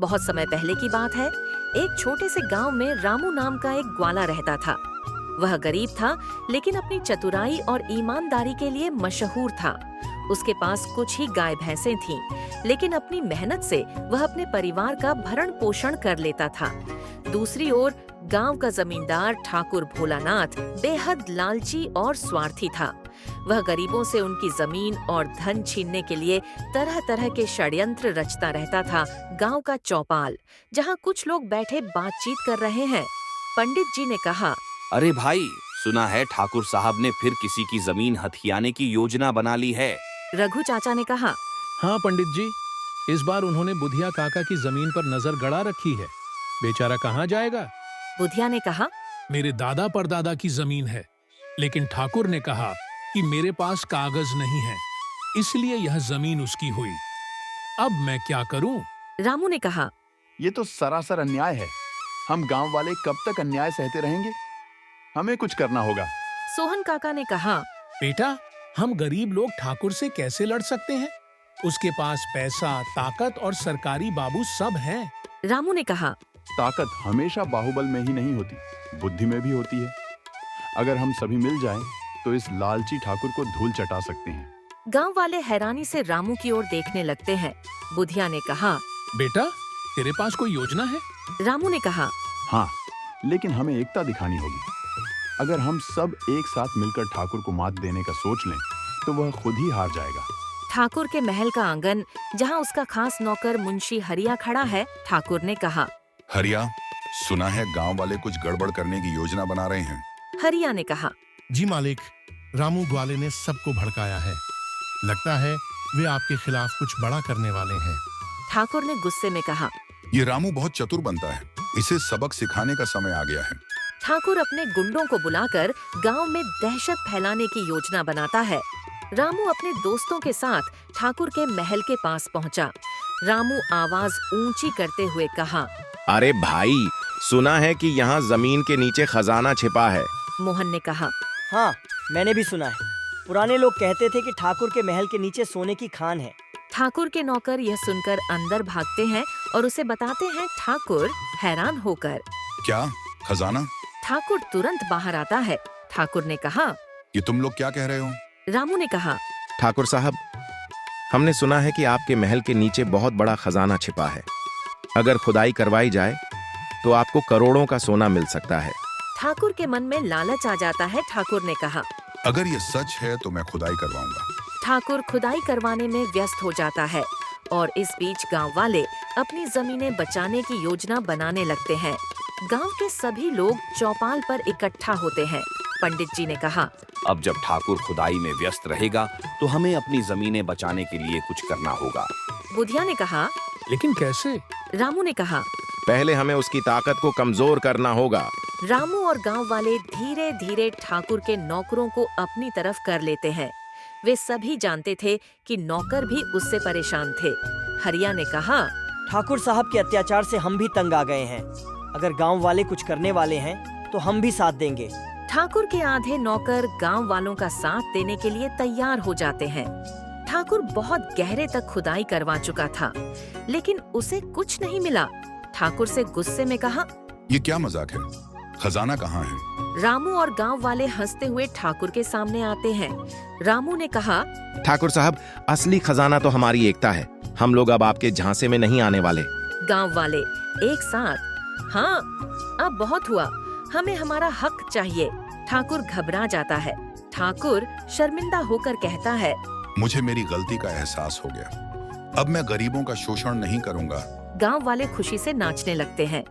बहुत समय पहले की बात है। एक छोटे से गांव में रामू नाम का एक ग्वाला रहता था। वह गरीब था, लेकिन अपनी चतुराई और ईमानदारी के लिए मशहूर था। उसके पास कुछ ही गाय भैंसें थीं, लेकिन अपनी मेहनत से वह अपने परिवार का भरण पोषण कर लेता था। दूसरी ओर गांव का जमींदार ठाकुर भोलानाथ बेहद लालची और स्वार्थी था। वह गरीबों से उनकी जमीन और धन छीनने के लिए तरह तरह के षड्यंत्र रचता रहता था। गांव का चौपाल, जहां कुछ लोग बैठे बातचीत कर रहे हैं, पंडित जी ने कहा, अरे भाई, सुना है ठाकुर साहब ने फिर किसी की जमीन हथियाने की योजना बना ली है। रघु चाचा ने कहा, हाँ पंडित जी, इस बार उन्होंने बुधिया काका की जमीन पर नजर गड़ा रखी है। बेचारा कहाँ जाएगा? बुधिया ने कहा, मेरे दादा परदादा की जमीन है, लेकिन ठाकुर ने कहा कि मेरे पास कागज नहीं है, इसलिए यह जमीन उसकी हुई। अब मैं क्या करूं? रामू ने कहा, ये तो सरासर अन्याय है। हम गांव वाले कब तक अन्याय सहते रहेंगे? हमें कुछ करना होगा। सोहन काका ने कहा, बेटा, हम गरीब लोग ठाकुर से कैसे लड़ सकते हैं? उसके पास पैसा, ताकत और सरकारी बाबू सब हैं। रामू ने कहा, ताकत हमेशा बाहुबल में ही नहीं होती, बुद्धि में भी होती है। अगर हम सभी मिल जाएं, तो इस लालची ठाकुर को धूल चटा सकते हैं। गांव वाले हैरानी से रामू की ओर देखने लगते हैं। बुधिया ने कहा, बेटा, तेरे पास कोई योजना है? रामू ने कहा, हाँ, लेकिन हमें एकता दिखानी होगी। अगर हम सब एक साथ मिलकर ठाकुर को मात देने का सोच लें, तो वह खुद ही हार जाएगा। ठाकुर के महल का आंगन, जहां उसका खास नौकर मुंशी हरिया खड़ा है, ठाकुर ने कहा। हरिया, सुना है गांव वाले कुछ गड़बड़ करने की योजना बना रहे हैं। हरिया ने कहा, जी मालिक, रामू ग्वाले ने सबको भड़काया है। लगता है वे आपके खिलाफ कुछ बड़ा करने वाले हैं। ठाकुर ने गुस्से में कहा। ये रामू बहुत चतुर बनता है, इसे सबक सिखाने का समय आ गया है। ठाकुर अपने गुंडों को बुलाकर गांव में दहशत फैलाने की योजना बनाता है। रामू अपने दोस्तों के साथ ठाकुर के महल के पास पहुंचा। रामू आवाज ऊंची करते हुए कहा, अरे भाई, सुना है कि यहाँ जमीन के नीचे खजाना छिपा है। मोहन ने कहा, हाँ, मैंने भी सुना है। पुराने लोग कहते थे कि ठाकुर के महल के नीचे सोने की खान है। ठाकुर के नौकर यह सुनकर अंदर भागते हैं और उसे बताते हैं। ठाकुर हैरान होकर, क्या खजाना? ठाकुर तुरंत बाहर आता है। ठाकुर ने कहा, ये तुम लोग क्या कह रहे हो? रामू ने कहा, ठाकुर साहब, हमने सुना है कि आपके महल के नीचे बहुत बड़ा खजाना छिपा है। अगर खुदाई करवाई जाए तो आपको करोड़ों का सोना मिल सकता है। ठाकुर के मन में लालच आ जाता है। ठाकुर ने कहा, अगर ये सच है तो मैं खुदाई करवाऊंगा। ठाकुर खुदाई करवाने में व्यस्त हो जाता है और इस बीच गांव वाले अपनी जमीनें बचाने की योजना बनाने लगते हैं। गांव के सभी लोग चौपाल पर इकट्ठा होते हैं। पंडित जी ने कहा, अब जब ठाकुर खुदाई में व्यस्त रहेगा, तो हमें अपनी जमीनें बचाने के लिए कुछ करना होगा। बुधिया ने कहा, लेकिन कैसे? रामू ने कहा, पहले हमें उसकी ताकत को कमजोर करना होगा। रामू और गांव वाले धीरे धीरे ठाकुर के नौकरों को अपनी तरफ कर लेते हैं। वे सभी जानते थे कि नौकर भी उससे परेशान थे। हरिया ने कहा, ठाकुर साहब के अत्याचार से हम भी तंग आ गए हैं। अगर गांव वाले कुछ करने वाले हैं तो हम भी साथ देंगे। ठाकुर के आधे नौकर गांव वालों का साथ देने के लिए तैयार हो जाते हैं। ठाकुर बहुत गहरे तक खुदाई करवा चुका था, लेकिन उसे कुछ नहीं मिला। ठाकुर से गुस्से में कहा, ये क्या मजाक है? खजाना कहाँ है? रामू और गांव वाले हंसते हुए ठाकुर के सामने आते हैं। रामू ने कहा, ठाकुर साहब, असली खजाना तो हमारी एकता है। हम लोग अब आपके झांसे में नहीं आने वाले। गांव वाले एक साथ, हाँ, अब बहुत हुआ, हमें हमारा हक चाहिए। ठाकुर घबरा जाता है। ठाकुर शर्मिंदा होकर कहता है, मुझे मेरी गलती का एहसास हो गया। अब मैं गरीबों का शोषण नहीं करूंगा। गांव वाले खुशी से नाचने लगते हैं।